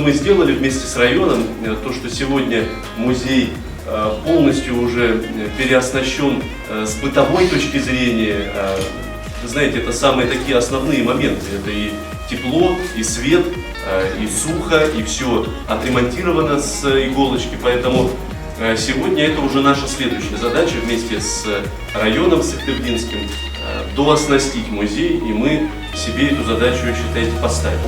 что мы сделали вместе с районом, то, что сегодня музей полностью уже переоснащен с бытовой точки зрения. Вы знаете, это самые такие основные моменты. Это и тепло, и свет, и сухо, и все отремонтировано с иголочки. Поэтому сегодня это уже наша следующая задача вместе с районом Сыктывдинским дооснастить музей, и мы себе эту задачу, считайте, поставим.